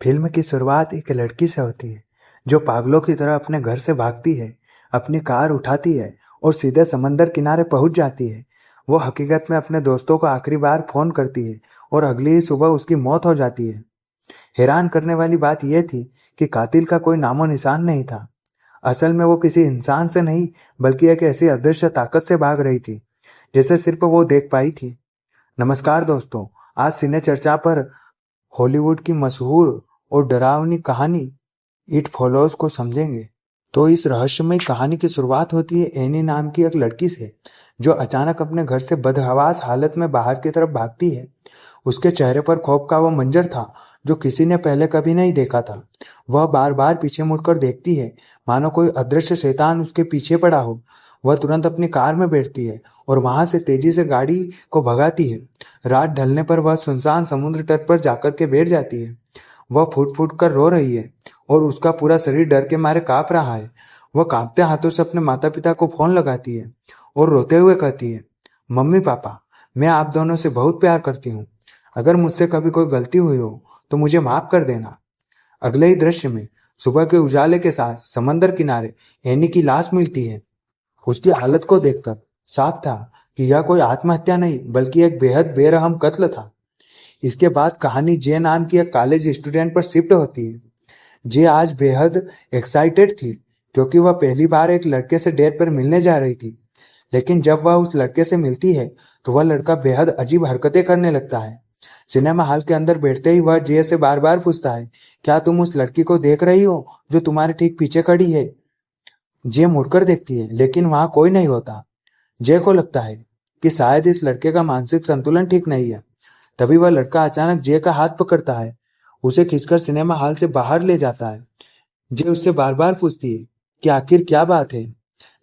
Film की शुरुआत एक लड़की से होती है जो पागलों की तरह अपने घर से भागती है, अपनी कार उठाती है और सीधे समंदर किनारे पहुंच जाती है। वो हकीकत में अपने दोस्तों को आखिरी बार फोन करती है और अगली ही सुबह उसकी मौत हो जाती है। हैरान करने वाली बात यह थी कि कातिल का कोई नामो निशान नहीं था। असल में वो किसी इंसान से नहीं बल्कि एक ऐसी अदृश्य ताकत से भाग रही थी जिसे सिर्फ वो देख पाई थी। नमस्कार दोस्तों, आज सिने चर्चा पर हॉलीवुड की मशहूर और डरावनी कहानी इट फॉलोज को समझेंगे। तो इस रहस्यमय कहानी की शुरुआत होती है एनी नाम की एक लड़की से जो अचानक अपने घर से बदहवास हालत में बाहर की तरफ भागती है। उसके चेहरे पर खौफ का वो मंजर था जो किसी ने पहले कभी नहीं देखा था। वह बार बार पीछे मुड़कर देखती है, मानो कोई अदृश्य शैतान उसके पीछे पड़ा हो। वह तुरंत अपनी कार में बैठती है और वहां से तेजी से गाड़ी को भगाती है। रात ढलने पर वह सुनसान समुद्र तट पर जाकर के बैठ जाती है। वह फूट फूट कर रो रही है और उसका पूरा शरीर डर के मारे कांप रहा है। वह कांपते हाथों से अपने माता पिता को फोन लगाती है और रोते हुए कहती है, मम्मी पापा, मैं आप दोनों से बहुत प्यार करती हूँ। अगर मुझसे कभी कोई गलती हुई हो तो मुझे माफ कर देना। अगले ही दृश्य में सुबह के उजाले के साथ समंदर किनारे एनी की लाश मिलती है। उसकी हालत को देखकर साफ था कि यह कोई आत्महत्या नहीं बल्कि एक बेहद बेरहम कत्ल था। इसके बाद कहानी जे नाम की एक कॉलेज स्टूडेंट पर शिफ्ट होती है। जे आज बेहद एक्साइटेड थी क्योंकि वह पहली बार एक लड़के से डेट पर मिलने जा रही थी। लेकिन जब वह उस लड़के से मिलती है तो वह लड़का बेहद अजीब हरकतें करने लगता है। सिनेमा हॉल के अंदर बैठते ही वह जे से बार बार पूछता है, क्या तुम उस लड़की को देख रही हो जो तुम्हारे ठीक पीछे खड़ी है? जे मुड़कर देखती है लेकिन वहां कोई नहीं होता। जे को लगता है कि शायद इस लड़के का मानसिक संतुलन ठीक नहीं है। तभी वह लड़का अचानक जे का हाथ पकड़ता है, उसे खींचकर सिनेमा हॉल से बाहर ले जाता है। जे उससे बार बार पूछती है कि आखिर क्या बात है,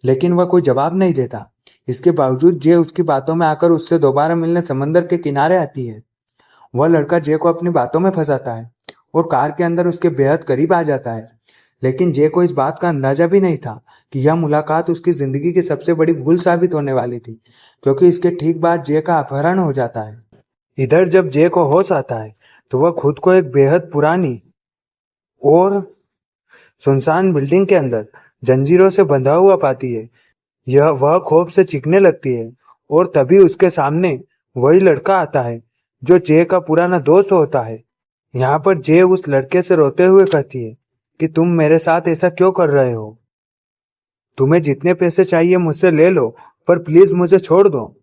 लेकिन वह कोई जवाब नहीं देता। इसके बावजूद जे उसकी बातों में आकर उससे दोबारा मिलने समंदर के किनारे आती है। वह लड़का जे को अपनी बातों में फंसाता है और कार के अंदर उसके बेहद करीब आ जाता है। लेकिन जे को इस बात का अंदाजा भी नहीं था कि यह मुलाकात उसकी जिंदगी की सबसे बड़ी भूल साबित होने वाली थी, क्योंकि इसके ठीक बाद जे का अपहरण हो जाता है। इधर जब जे को होश आता है तो वह खुद को एक बेहद पुरानी और सुनसान बिल्डिंग के अंदर जंजीरों से बंधा हुआ पाती है। वह खौफ से चीखने लगती है और तभी उसके सामने वही लड़का आता है जो जे का पुराना दोस्त होता है। यहाँ पर जे उस लड़के से रोते हुए कहती है कि तुम मेरे साथ ऐसा क्यों कर रहे हो? तुम्हें जितने पैसे चाहिए मुझसे ले लो, पर प्लीज मुझे छोड़ दो।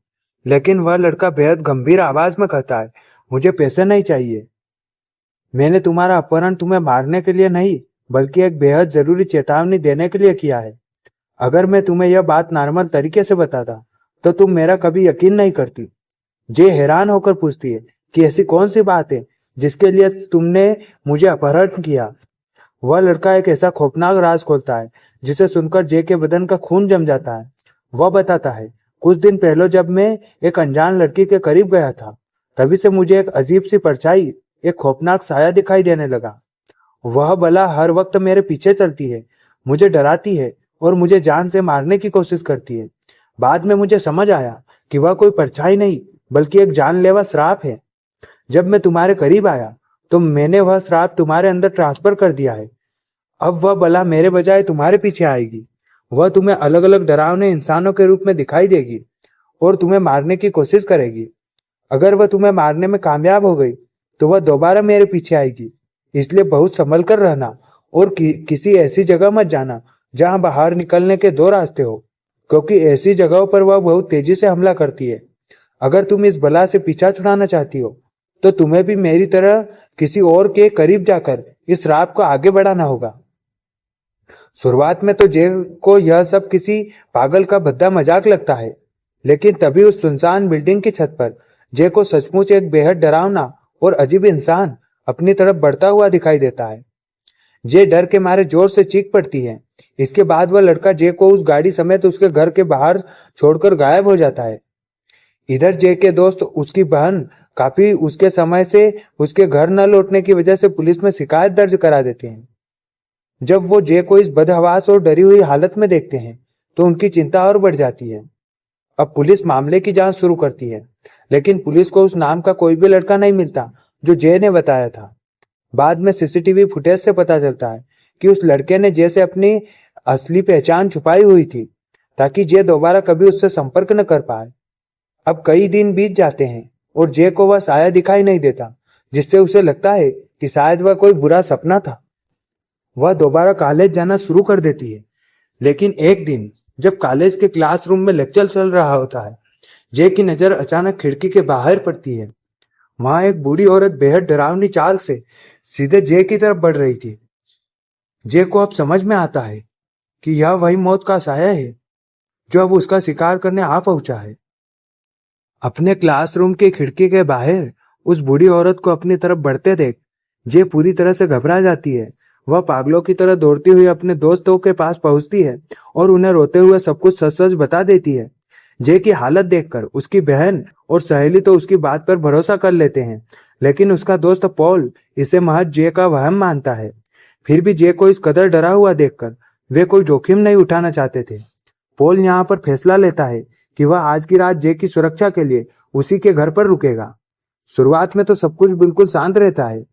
लेकिन वह लड़का बेहद गंभीर आवाज में कहता है, मुझे पैसे नहीं चाहिए। मैंने तुम्हारा अपहरण तुम्हें मारने के लिए नहीं बल्कि एक बेहद जरूरी चेतावनी देने के लिए किया है। अगर मैं तुम्हें यह बात नॉर्मल तरीके से बताता तो तुम मेरा कभी यकीन नहीं करती। जे हैरान होकर पूछती है कि ऐसी कौन सी बात है जिसके लिए तुमने मुझे अपहरण किया? वह लड़का एक ऐसा खौफनाक राज खोलता है जिसे सुनकर जे के बदन का खून जम जाता है। वह बताता है, कुछ दिन पहले जब मैं एक अनजान लड़की के करीब गया था, तभी से मुझे एक अजीब सी परछाई, एक खौफनाक साया दिखाई देने लगा। वह बला हर वक्त मेरे पीछे चलती है, मुझे डराती है और मुझे जान से मारने की कोशिश करती है। बाद में मुझे समझ आया कि वह कोई परछाई नहीं बल्कि एक जानलेवा श्राप है। जब मैं तुम्हारे करीब आया तो मैंने वह श्राप तुम्हारे अंदर ट्रांसफर कर दिया है। अब वह बला मेरे बजाय तुम्हारे पीछे आएगी। वह तुम्हें अलग अलग डरावने इंसानों के रूप में दिखाई देगी और तुम्हें मारने की कोशिश करेगी। अगर वह तुम्हें मारने में कामयाब हो गई तो वह दोबारा मेरे पीछे आएगी। इसलिए बहुत संभल कर रहना और किसी ऐसी जगह मत जाना जहां बाहर निकलने के दो रास्ते हो, क्योंकि ऐसी जगहों पर वह बहुत तेजी से हमला करती है। अगर तुम इस बला से पीछा छुड़ाना चाहती हो तो तुम्हें भी मेरी तरह किसी और के करीब जाकर इस रात को आगे बढ़ाना होगा। शुरुआत में तो जे को यह सब किसी पागल का भद्दा मजाक लगता है, लेकिन तभी उस सुनसान बिल्डिंग की छत पर जे को सचमुच एक बेहद डरावना और अजीब इंसान अपनी तरफ बढ़ता हुआ दिखाई देता है। जे डर के मारे जोर से चीख पड़ती है। इसके बाद वह लड़का जे को उस गाड़ी समेत उसके घर के बाहर छोड़कर गायब हो जाता है। इधर जे के दोस्त उसकी बहन काफी उसके समय से उसके घर न लौटने की वजह से पुलिस में शिकायत दर्ज करा देते हैं। जब वो जे को इस बदहवास और डरी हुई हालत में देखते हैं तो उनकी चिंता और बढ़ जाती है। अब पुलिस मामले की जांच शुरू करती है, लेकिन पुलिस को उस नाम का कोई भी लड़का नहीं मिलता जो जे ने बताया था। बाद में सीसीटीवी फुटेज से पता चलता है कि उस लड़के ने जे से अपनी असली पहचान छुपाई हुई थी ताकि जे दोबारा कभी उससे संपर्क न कर पाए। अब कई दिन बीत जाते हैं और जे को वह साया दिखाई नहीं देता, जिससे उसे लगता है कि शायद वह कोई बुरा सपना था। वह दोबारा कॉलेज जाना शुरू कर देती है, लेकिन एक दिन जब कॉलेज के क्लासरूम में लेक्चर चल रहा होता है, जे की नजर अचानक खिड़की के बाहर पड़ती है। वहां एक बूढ़ी औरत बेहद डरावनी चाल से सीधे जे की तरफ बढ़ रही थी। जे को अब समझ में आता है कि यह वही मौत का साया है जो अब उसका शिकार करने आ पहुंचा है। अपने क्लासरूम की खिड़की के बाहर उस बूढ़ी औरत को अपनी तरफ बढ़ते देख जे पूरी तरह से घबरा जाती है। वह पागलों की तरह दौड़ती हुई अपने दोस्तों के पास पहुंचती है और उन्हें रोते हुए सब कुछ सच सच बता देती है। जे की हालत देखकर उसकी बहन और सहेली तो उसकी बात पर भरोसा कर लेते हैं, लेकिन उसका दोस्त पॉल इसे महज जे का वहम मानता है। फिर भी जे को इस कदर डरा हुआ देखकर वे कोई जोखिम नहीं उठाना चाहते थे। पॉल यहाँ पर फैसला लेता है कि वह आज की रात जे की सुरक्षा के लिए उसी के घर पर रुकेगा। शुरुआत में तो सब कुछ बिल्कुल शांत रहता है,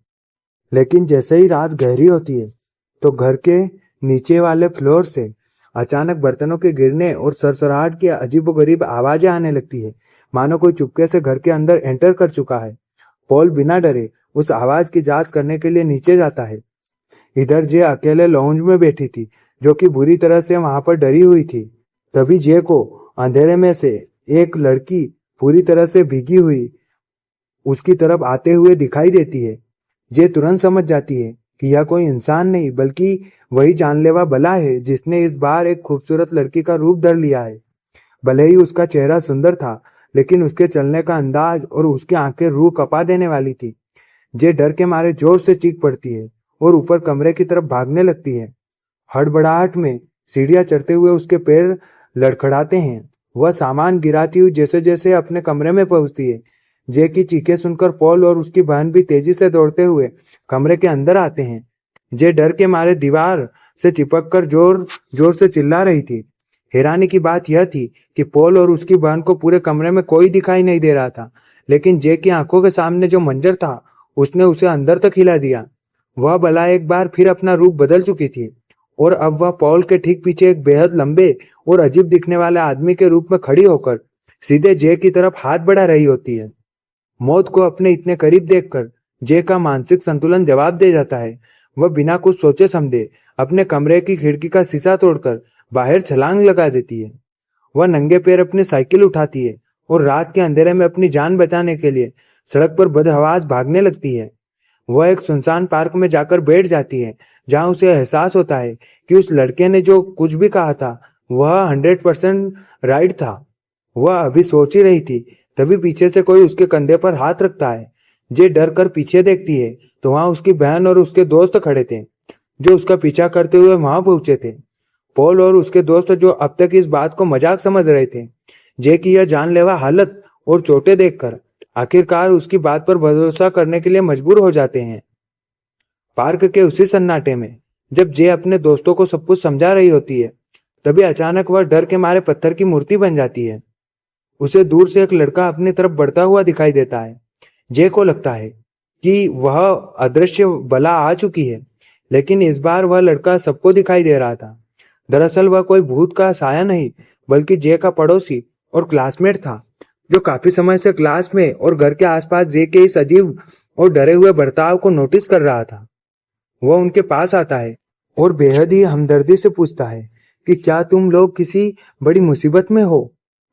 लेकिन जैसे ही रात गहरी होती है तो घर के नीचे वाले फ्लोर से अचानक बर्तनों के गिरने और सरसराहट की अजीबोगरीब आवाजें आने लगती है, मानो कोई चुपके से घर के अंदर एंटर कर चुका है। पॉल बिना डरे उस आवाज की जांच करने के लिए नीचे जाता है। इधर जे अकेले लाउंज में बैठी थी, जो कि बुरी तरह से वहां पर डरी हुई थी। तभी जे को अंधेरे में से एक लड़की पूरी तरह से भीगी हुई उसकी तरफ आते हुए दिखाई देती है। जे तुरंत समझ जाती है कि यह कोई इंसान नहीं बल्कि वही जानलेवा बला है जिसने इस बार एक खूबसूरत लड़की का रूप धर लिया है। भले ही उसका चेहरा सुंदर था, लेकिन उसके चलने का अंदाज और उसकी आंखें रूह कपा देने वाली थी। जे डर के मारे जोर से चीख पड़ती है और ऊपर कमरे की तरफ भागने लगती है। हड़बड़ाहट में सीढ़ियां चढ़ते हुए उसके पैर लड़खड़ाते हैं। वह सामान गिराती हुई जैसे जैसे अपने कमरे में पहुंचती है। जे की चीखें सुनकर पॉल और उसकी बहन भी तेजी से दौड़ते हुए कमरे के अंदर आते हैं। जे डर के मारे दीवार से चिपक कर जोर जोर से चिल्ला रही थी। हैरानी की बात यह थी कि पॉल और उसकी बहन को पूरे कमरे में कोई दिखाई नहीं दे रहा था, लेकिन जे की आंखों के सामने जो मंजर था उसने उसे अंदर तक हिला दिया। वह बला एक बार फिर अपना रूप बदल चुकी थी और अब वह पॉल के ठीक पीछे एक बेहद लंबे और अजीब दिखने वाले आदमी के रूप में खड़ी होकर सीधे जे की तरफ हाथ बढ़ा रही होती है। मौत को अपने इतने करीब देखकर जे का मानसिक संतुलन जवाब दे जाता है। वह बिना कुछ सोचे समझे अपने कमरे की खिड़की का शीशा तोड़कर बाहर छलांग लगा देती है। वह नंगे पैर अपनी साइकिल उठाती है और रात के अंधेरे में अपनी जान बचाने के लिए सड़क पर बदहवास भागने लगती है। वह एक सुनसान पार्क में जाकर बैठ जाती है, जहां उसे एहसास होता है कि उस लड़के ने जो कुछ भी कहा था वह 100% राइट था। वह अभी सोच ही रही थी, तभी पीछे से कोई उसके कंधे पर हाथ रखता है। जे डर कर पीछे देखती है तो वहां उसकी बहन और उसके दोस्त खड़े थे, जो उसका पीछा करते हुए वहां पहुंचे थे। पॉल और उसके दोस्त, जो अब तक इस बात को मजाक समझ रहे थे, जे की यह जानलेवा हालत और चोटें देखकर आखिरकार उसकी बात पर भरोसा करने के लिए मजबूर हो जाते हैं। पार्क के उसी सन्नाटे में जब जे अपने दोस्तों को सब कुछ समझा रही होती है, तभी अचानक वह डर के मारे पत्थर की मूर्ति बन जाती है। उसे दूर से एक लड़का अपनी तरफ बढ़ता हुआ दिखाई देता है। जे को लगता है कि वह अदृश्य बला आ चुकी है, लेकिन इस बार वह लड़का सबको दिखाई दे रहा था। दरअसल वह कोई भूत का साया नहीं, बल्कि जे का पड़ोसी और क्लासमेट था, जो काफी समय से क्लास में और घर के आसपास जे के इस अजीब और डरे हुए बर्ताव को नोटिस कर रहा था। वह उनके पास आता है और बेहद ही हमदर्दी से पूछता है कि क्या तुम लोग किसी बड़ी मुसीबत में हो।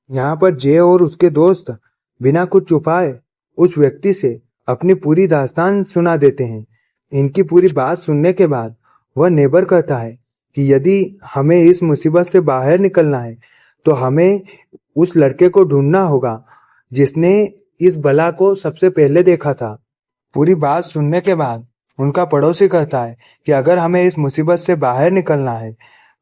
यहाँ पर जे और उसके दोस्त बिना कुछ छुपाए उस व्यक्ति से अपनी पूरी दास्तान सुना देते हैं। इनकी पूरी बात सुनने के बाद वह नेबर कहता है कि यदि हमें इस मुसीबत से बाहर निकलना है तो हमें उस लड़के को ढूंढना होगा जिसने इस बला को सबसे पहले देखा था। पूरी बात सुनने के बाद उनका पड़ोसी कहता है कि अगर हमें इस मुसीबत से बाहर निकलना है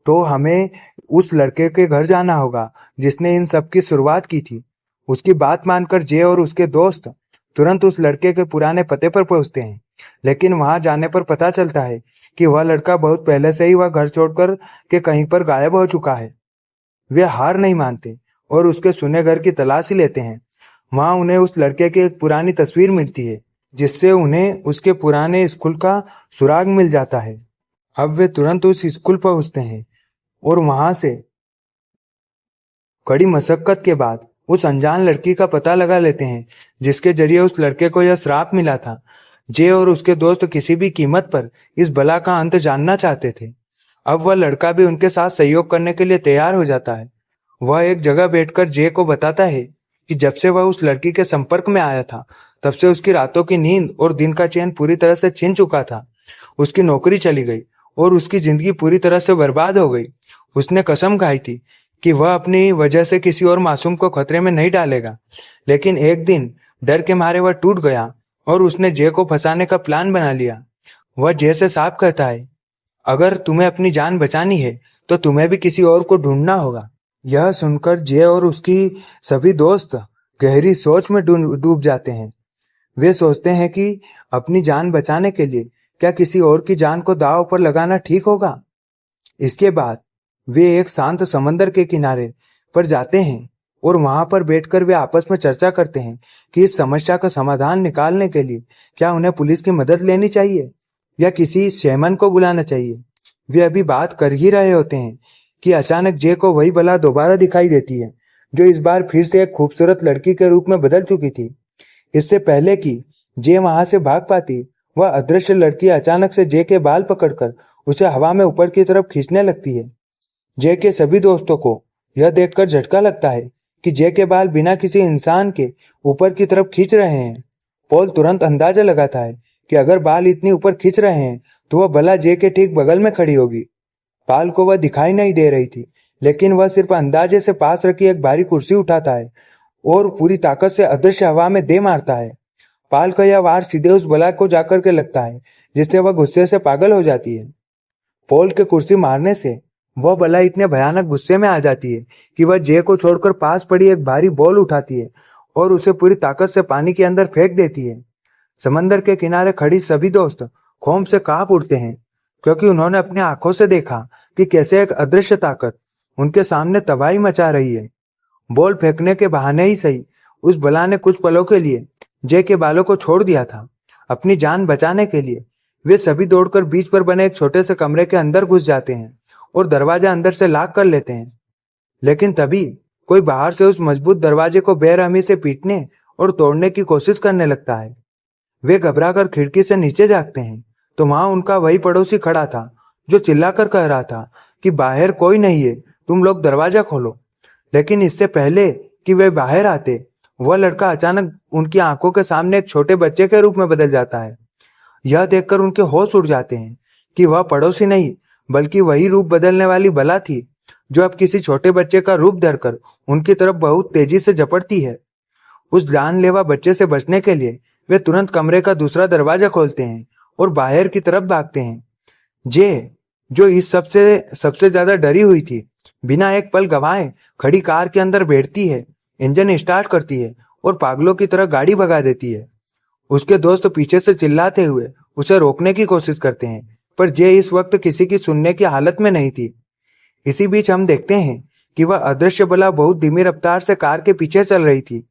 तो हमें उस लड़के के घर जाना होगा जिसने इन सब की शुरुआत की थी। उसकी बात मानकर जे और उसके दोस्त तुरंत उस लड़के के पुराने पते पर पहुंचते हैं, लेकिन वहां जाने पर पता चलता है कि वह लड़का बहुत पहले से ही वह घर छोड़कर के कहीं पर गायब हो चुका है। वे हार नहीं मानते और उसके सुने घर की तलाशी लेते हैं। वहां उन्हें उस लड़के की एक पुरानी तस्वीर मिलती है, जिससे उन्हें उसके पुराने स्कूल का सुराग मिल जाता है। अब वे तुरंत उस स्कूल पहुंचते हैं और वहां से कड़ी मशक्कत के बाद उस अनजान लड़की का पता लगा लेते हैं, जिसके जरिए उस लड़के को यह श्राप मिला था। जे और उसके दोस्त किसी भी कीमत पर इस बला का अंत जानना चाहते थे। अब वह लड़का भी उनके साथ सहयोग करने के लिए तैयार हो जाता है। वह एक जगह बैठकर जे को बताता है कि जब से वह उस लड़की के संपर्क में आया था, तब से उसकी रातों की नींद और दिन का चैन पूरी तरह से छिन चुका था। उसकी नौकरी चली गई और उसकी जिंदगी पूरी तरह से बर्बाद हो गई। उसने कसम खाई थी कि वह अपनी वजह से किसी और मासूम को खतरे में नहीं डालेगा, लेकिन एक दिन डर के मारे वह टूट गया और उसने जे को फंसाने का प्लान बना लिया। वह जे से साफ कहता है, अगर तुम्हें अपनी जान बचानी है तो तुम्हें भी किसी और को ढूंढना होगा। यह सुनकर जे और उसकी सभी दोस्त गहरी सोच में डूब जाते हैं। वे सोचते हैं कि अपनी जान बचाने के लिए क्या किसी और की जान को दांव पर लगाना ठीक होगा। इसके बाद वे एक शांत समंदर के किनारे पर जाते हैं और वहां पर बैठकर वे आपस में चर्चा करते हैं कि इस समस्या का समाधान निकालने के लिए क्या उन्हें पुलिस की मदद लेनी चाहिए या किसी शैमन को बुलाना चाहिए। वे अभी बात कर ही रहे होते हैं कि अचानक जे को वही बला दोबारा दिखाई देती है, जो इस बार फिर से एक खूबसूरत लड़की के रूप में बदल चुकी थी। इससे पहले कि जे वहां से भाग पाती, वह अदृश्य लड़की अचानक से जे के बाल पकड़कर उसे हवा में ऊपर की तरफ खींचने लगती है। जे के सभी दोस्तों को यह देखकर झटका लगता है कि जे के बाल बिना किसी इंसान के ऊपर की तरफ खींच रहे हैं। पॉल तुरंत अंदाजा लगाता है कि अगर बाल इतनी ऊपर खींच रहे हैं तो वह बला जे के ठीक बगल में खड़ी होगी। पाल को वह दिखाई नहीं दे रही थी, लेकिन वह सिर्फ अंदाजे से पास रखी एक भारी कुर्सी उठाता है और पूरी ताकत से अदृश्य हवा में दे मारता है। पाल का यह वार सीधे उस बला को जाकर के लगता है, जिससे वह गुस्से से पागल हो जाती है। पॉल के कुर्सी मारने से वह बला इतने भयानक गुस्से में आ जाती है कि वह जे को छोड़कर पास पड़ी एक भारी बॉल उठाती है और उसे पूरी ताकत से पानी के अंदर फेंक देती है। समंदर के किनारे खड़ी सभी दोस्त खौफ से कांप उठते हैं, क्योंकि उन्होंने अपनी आंखों से देखा कि कैसे एक अदृश्य ताकत उनके सामने तबाही मचा रही है। बॉल फेंकने के बहाने ही सही, उस बला ने कुछ पलों के लिए जे के बालों को छोड़ दिया था। अपनी जान बचाने के लिए वे सभी दौड़कर बीच पर बने एक छोटे से कमरे के अंदर घुस जाते हैं और दरवाजा अंदर से लॉक कर लेते हैं। लेकिन तभी कोई बाहर से उस मजबूत दरवाजे को बेरहमी से पीटने और तोड़ने की कोशिश करने लगता है। वे घबराकर खिड़की से नीचे झांकते हैं तो वहां उनका वही पड़ोसी खड़ा था, जो चिल्लाकर कह रहा था कि बाहर कोई नहीं है, तुम लोग दरवाजा खोलो। लेकिन इससे पहले कि वे बाहर आते, वह लड़का अचानक उनकी आंखों के सामने एक छोटे बच्चे के रूप में बदल जाता है। यह देखकर उनके होश उड़ जाते हैं कि वह पड़ोसी नहीं, बल्कि वही रूप बदलने वाली बला थी, जो अब किसी छोटे बच्चे का रूप धरकर उनकी तरफ बहुत तेजी से झपटती है। उस जानलेवा बच्चे से बचने के लिए वे तुरंत कमरे का दूसरा दरवाजा खोलते हैं और बाहर की तरफ भागते हैं। जे, जो इस सबसे ज्यादा डरी हुई थी, बिना एक पल गवाए खड़ी कार के अंदर बैठती है, इंजन स्टार्ट करती है और पागलों की तरह गाड़ी भगा देती है। उसके दोस्त पीछे से चिल्लाते हुए उसे रोकने की कोशिश करते हैं, पर जे इस वक्त किसी की सुनने की हालत में नहीं थी। इसी बीच हम देखते हैं कि वह अदृश्य बला बहुत धीमी रफ्तार से कार के पीछे चल रही थी।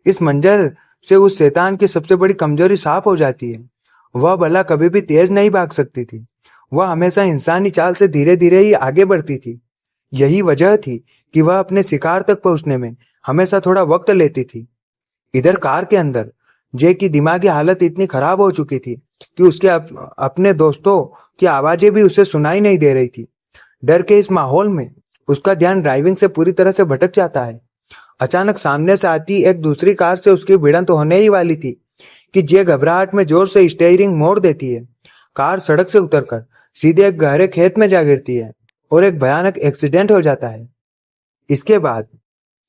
इस मंजर से उस शैतान की सबसे बड़ी कमजोरी साफ हो जाती है। वह बला कभी भी तेज नहीं भाग सकती थी, वह हमेशा इंसानी चाल से धीरे धीरे ही आगे बढ़ती थी। यही वजह थी कि वह अपने शिकार तक पहुंचने में हमेशा थोड़ा वक्त लेती थी। इधर कार के अंदर जे की दिमागी हालत इतनी खराब हो चुकी थी कि उसके अपने दोस्तों की आवाजें भी उसे सुनाई नहीं दे रही थी। डर के इस माहौल में उसका ध्यान ड्राइविंग से पूरी तरह से भटक जाता है। अचानक सामने से आती एक दूसरी कार से उसकी भिड़ंत होने ही वाली थी कि जे घबराहट में जोर से स्टीयरिंग मोड़ देती है। कार सड़क से उतरकर सीधे एक गहरे खेत में जा गिरती है और एक भयानक एक्सीडेंट हो जाता है। इसके बाद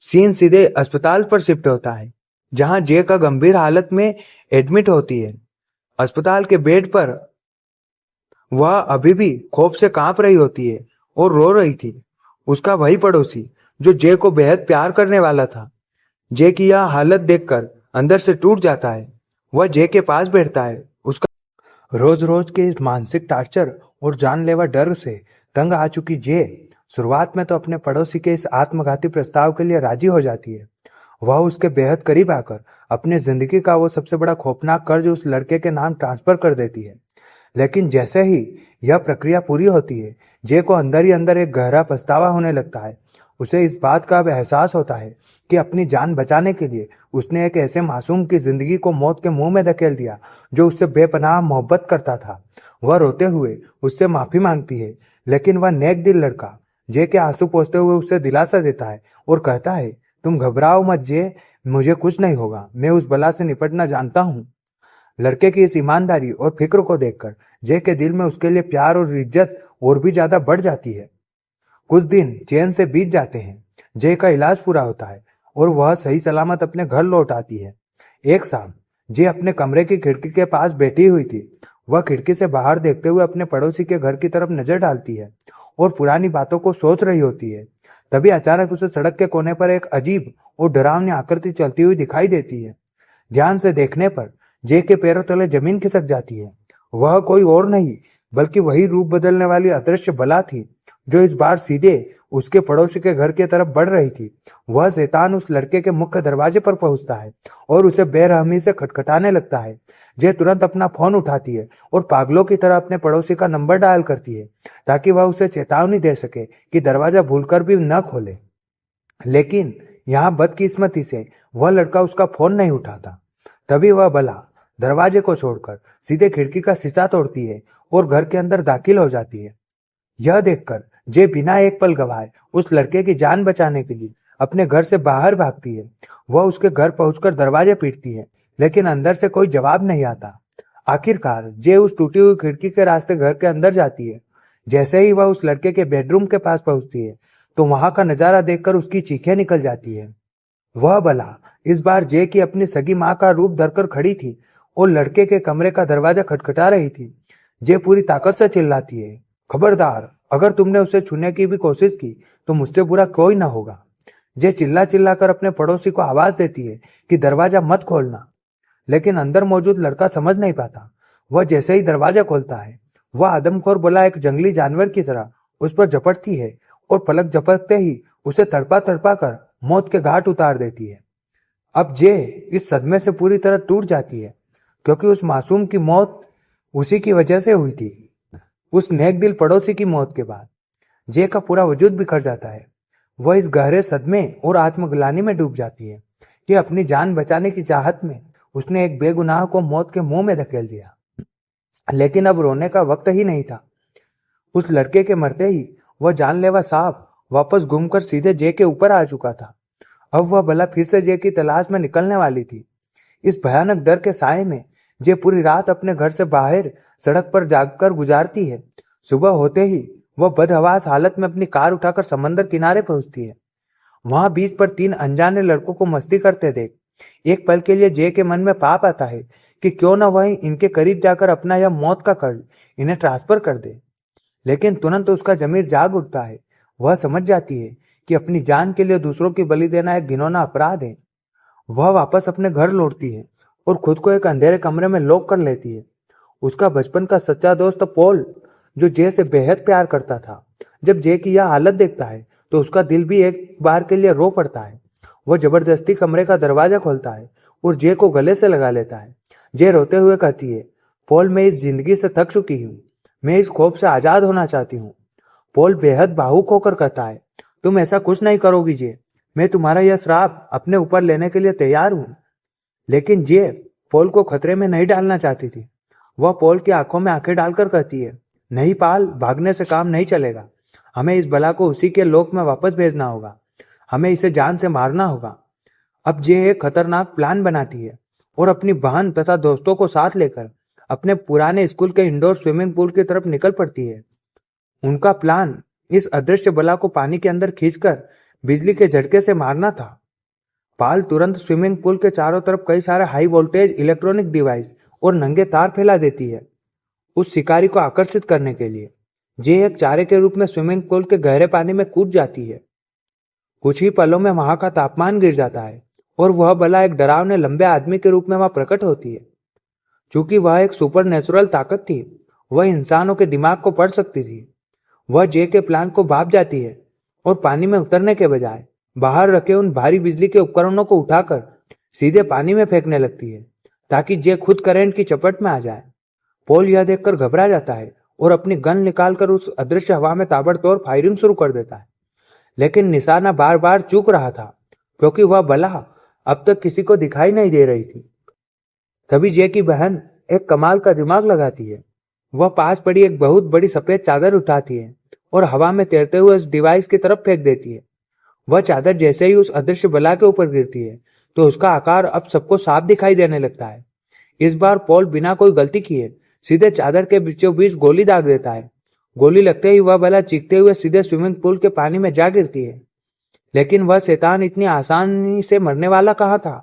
सीन सीधे अस्पताल पर शिफ्ट होता है, जहां जे का गंभीर हालत में एडमिट होती है। अस्पताल के बेड पर वह अभी भी खौफ से कांप रही होती है और रो रही थी। उसका वही पड़ोसी जो जे को बेहद प्यार करने वाला था, जे की यह हालत देखकर अंदर से टूट जाता है। वह जे के पास बैठता है। उसका रोज रोज के इस मानसिक टार्चर और जानलेवा डर से तंग आ चुकी जे शुरुआत में तो अपने पड़ोसी के इस आत्मघाती प्रस्ताव के लिए राजी हो जाती है। वह उसके बेहद करीब आकर अपनी जिंदगी का वो सबसे बड़ा खौफनाक कर्ज उस लड़के के नाम ट्रांसफर कर देती है। लेकिन जैसे ही यह प्रक्रिया पूरी होती है, जे को अंदर ही अंदर एक गहरा पछतावा होने लगता है। उसे इस बात का अब एहसास होता है कि अपनी जान बचाने के लिए उसने एक ऐसे मासूम की जिंदगी को मौत के मुंह में धकेल दिया जो उससे बेपनाह मोहब्बत करता था। वह रोते हुए उससे माफी मांगती है, लेकिन वह नेक दिल लड़का जे के आंसू पोंछते हुए उसे दिलासा देता है और कहता है, तुम घबराओ मत जे, मुझे कुछ नहीं होगा, मैं उस बला से निपटना जानता हूँ। लड़के की इस ईमानदारी और फिक्र को देखकर जे के दिल में उसके लिए प्यार और इज्जत और भी ज्यादा बढ़ जाती है। कुछ दिन चैन से बीत जाते हैं। जय का इलाज पूरा होता है और वह सही सलामत अपने घर लौट आती है। एक शाम जय अपने कमरे की खिड़की के पास बैठी हुई थी। वह खिड़की से बाहर देखते हुए अपने पड़ोसी के घर की तरफ नजर डालती है और पुरानी बातों को सोच रही होती है। तभी अचानक उसे सड़क के कोने पर एक अजीब और डरावनी आकृति चलती हुई दिखाई देती है। ध्यान से देखने पर जय के पैरों तले जमीन खिसक जाती है। वह कोई और नहीं बल्कि वही रूप बदलने वाली अदृश्य बला थी जो इस बार सीधे उसके पड़ोसी के घर की तरफ बढ़ रही थी। वह शैतान उस लड़के के मुख्य दरवाजे पर पहुंचता है और उसे बेरहमी से खटखटाने लगता है। जय तुरंत अपना फोन उठाती है और पागलों की तरह अपने पड़ोसी का नंबर डायल करती है ताकि वह उसे चेतावनी दे सके कि दरवाजा भूलकर भी न खोले। लेकिन यहाँ बदकिस्मती से वह लड़का उसका फोन नहीं उठाता। तभी वह बला दरवाजे को छोड़कर सीधे खिड़की का शीशा तोड़ती है और घर के अंदर दाखिल हो जाती है। यह देखकर जे बिना एक पल गवाए उस लड़के की जान बचाने के लिए अपने घर से बाहर भागती है। वह उसके घर पहुंचकर दरवाजे पीटती है, लेकिन अंदर से कोई जवाब नहीं आता। आखिरकार जे उस टूटी हुई खिड़की के रास्ते घर के अंदर जाती है। जैसे ही वह उस लड़के के बेडरूम के पास पहुंचती है तो वहां का नजारा देखकर उसकी चीखें निकल जाती है। वह बला इस बार जे की अपनी सगी माँ का रूप धरकर खड़ी थी और लड़के के कमरे का दरवाजा खटखटा रही थी। जे पूरी ताकत से चिल्लाती है, खबरदार, अगर तुमने उसे छूने की भी कोशिश की तो मुझसे बुरा कोई ना होगा। जे चिल्ला चिल्ला कर अपने पड़ोसी को आवाज देती है कि दरवाजा मत खोलना, लेकिन अंदर मौजूद लड़का समझ नहीं पाता। वह जैसे ही दरवाजा खोलता है, वह आदमखोर बला एक जंगली जानवर की तरह उस पर झपटती है और पलक झपकते ही उसे तड़पा तड़पा कर मौत के घाट उतार देती है। अब जे इस सदमे से पूरी तरह टूट जाती है, क्योंकि उस मासूम की मौत उसी की वजह से हुई थी। उस नेक दिल पड़ोसी की मौत के बाद जे का पूरा वजूद बिखर जाता है। वह इस गहरे सदमे और आत्मग्लानि में डूब जाती है कि अपनी जान बचाने की चाहत में उसने एक बेगुनाह को मौत के मुंह में धकेल दिया। लेकिन अब रोने का वक्त ही नहीं था। उस लड़के के मरते ही वह जानलेवा सांप वापस घूमकर सीधे जे के ऊपर आ चुका था। अब वह भला फिर से जे की तलाश में निकलने वाली थी। इस भयानक डर के साए में जे पूरी रात अपने घर से बाहर सड़क पर जागकर गुजारती है। सुबह होते ही वह बदहवास हालत में अपनी कार उठाकर समंदर किनारे पहुंचती है। वहां बीच पर 3 अनजाने लड़कों को मस्ती करते देख एक पल के लिए जे के मन में पाप आता है कि क्यों न वह इनके करीब जाकर अपना यह मौत का कर्ज इन्हें ट्रांसफर कर दे। लेकिन तुरंत उसका जमीर जाग उठता है। वह समझ जाती है कि अपनी जान के लिए दूसरों की बलि देना एक घिनौना अपराध है। वह वापस अपने घर लौटती है और खुद को एक अंधेरे कमरे में लॉक कर लेती है। उसका बचपन का सच्चा दोस्त पॉल, जो जे से बेहद प्यार करता था, जब जे की यह हालत देखता है तो उसका दिल भी एक बार के लिए रो पड़ता है। वह जबरदस्ती कमरे का दरवाजा खोलता है और जे को गले से लगा लेता है। जे रोते हुए कहती है, पॉल, मैं इस जिंदगी से थक चुकी हूँ, मैं इस खौफ से आजाद होना चाहती हूँ। पॉल बेहद भावुक होकर कहता है, तुम ऐसा कुछ नहीं करोगी जे, मैं तुम्हारा यह श्राप अपने ऊपर लेने के लिए तैयार हूँ। लेकिन जे पॉल को खतरे में नहीं डालना चाहती थी। वह पॉल की आंखों में आंखें डालकर कहती है, नहीं पाल, भागने से काम नहीं चलेगा। हमें इस बला को उसी के लोक में वापस भेजना होगा। हमें इसे जान से मारना होगा। अब जे एक खतरनाक प्लान बनाती है और अपनी बहन तथा दोस्तों को साथ लेकर अपने पुराने स्कूल के इंडोर स्विमिंग पूल की तरफ निकल पड़ती है। उनका प्लान इस अदृश्य बला को पानी के अंदर खींचकर बिजली के झटके से मारना था। पाल तुरंत स्विमिंग पूल के चारों तरफ कई सारे हाई वोल्टेज इलेक्ट्रॉनिक डिवाइस और नंगे तार फैला देती है उस शिकारी को आकर्षित करने के लिए। जे एक चारे के रूप में स्विमिंग पूल के गहरे पानी में कूद जाती है। कुछ ही पलों में वहां का तापमान गिर जाता है और वह बला एक डरावने लंबे आदमी के रूप में वहां प्रकट होती है। चूंकि वह एक सुपर नेचुरल ताकत थी, वह इंसानों के दिमाग को पढ़ सकती थी। वह जे के प्लान को भाप जाती है और पानी में उतरने के बजाय बाहर रखे उन भारी बिजली के उपकरणों को उठाकर सीधे पानी में फेंकने लगती है ताकि जे खुद करंट की चपेट में आ जाए। पॉल यह देखकर घबरा जाता है और अपनी गन निकालकर उस अदृश्य हवा में ताबड़तोड़ फायरिंग शुरू कर देता है, लेकिन निशाना बार बार चूक रहा था क्योंकि वह बला अब तक किसी को दिखाई नहीं दे रही थी। तभी जे की बहन एक कमाल का दिमाग लगाती है। वह पास पड़ी एक बहुत बड़ी सफेद चादर उठाती है और हवा में तैरते हुए उस डिवाइस की तरफ फेंक देती है। वह चादर जैसे ही उस अदृश्य बला के ऊपर गिरती है तो उसका आकार अब सबको साफ दिखाई देने लगता है। इस बार पॉल बिना कोई गलती किए सीधे चादर के बीचों बीच गोली दाग देता है। गोली लगते ही वह बला चीखते हुए सीधे स्विमिंग पूल के पानी में जा गिरती है, लेकिन वह शैतान इतनी आसानी से मरने वाला कहाँ था।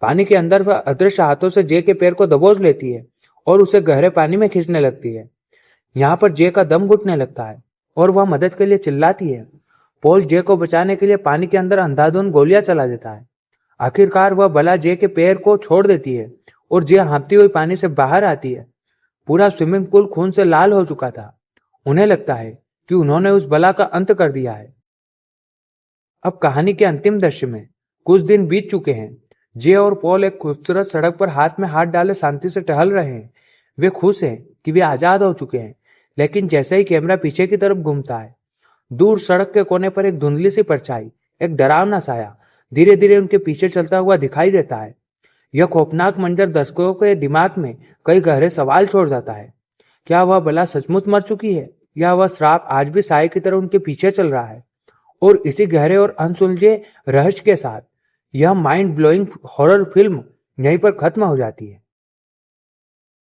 पानी के अंदर वह अदृश्य हाथों से जे के पैर को दबोच लेती है और उसे गहरे पानी में खींचने लगती है। यहाँ पर जे का दम घुटने लगता है और वह मदद के लिए चिल्लाती है। पॉल जे को बचाने के लिए पानी के अंदर अंधाधुंध गोलियां चला देता है। आखिरकार वह बला जे के पैर को छोड़ देती है और जे हाँफती हुई पानी से बाहर आती है। पूरा स्विमिंग पूल खून से लाल हो चुका था। उन्हें लगता है कि उन्होंने उस बला का अंत कर दिया है। अब कहानी के अंतिम दृश्य में कुछ दिन बीत चुके हैं। जे और पॉल एक खूबसूरत सड़क पर हाथ में हाथ डाले शांति से टहल रहे हैं। वे खुश हैं कि वे आजाद हो चुके हैं, लेकिन जैसे ही कैमरा पीछे की तरफ घूमता है, दूर सड़क के कोने पर एक धुंधली सी परछाई, एक डरावना साया धीरे धीरे उनके पीछे चलता हुआ दिखाई देता है। यह खौफनाक मंजर दर्शकों के दिमाग में कई गहरे सवाल छोड़ जाता है। क्या वह बला सचमुच मर चुकी है या वह श्राप आज भी साए की तरह उनके पीछे चल रहा है? और इसी गहरे और अनसुलझे रहस्य के साथ यह माइंड ब्लोइंग हॉरर फिल्म यहीं पर खत्म हो जाती है।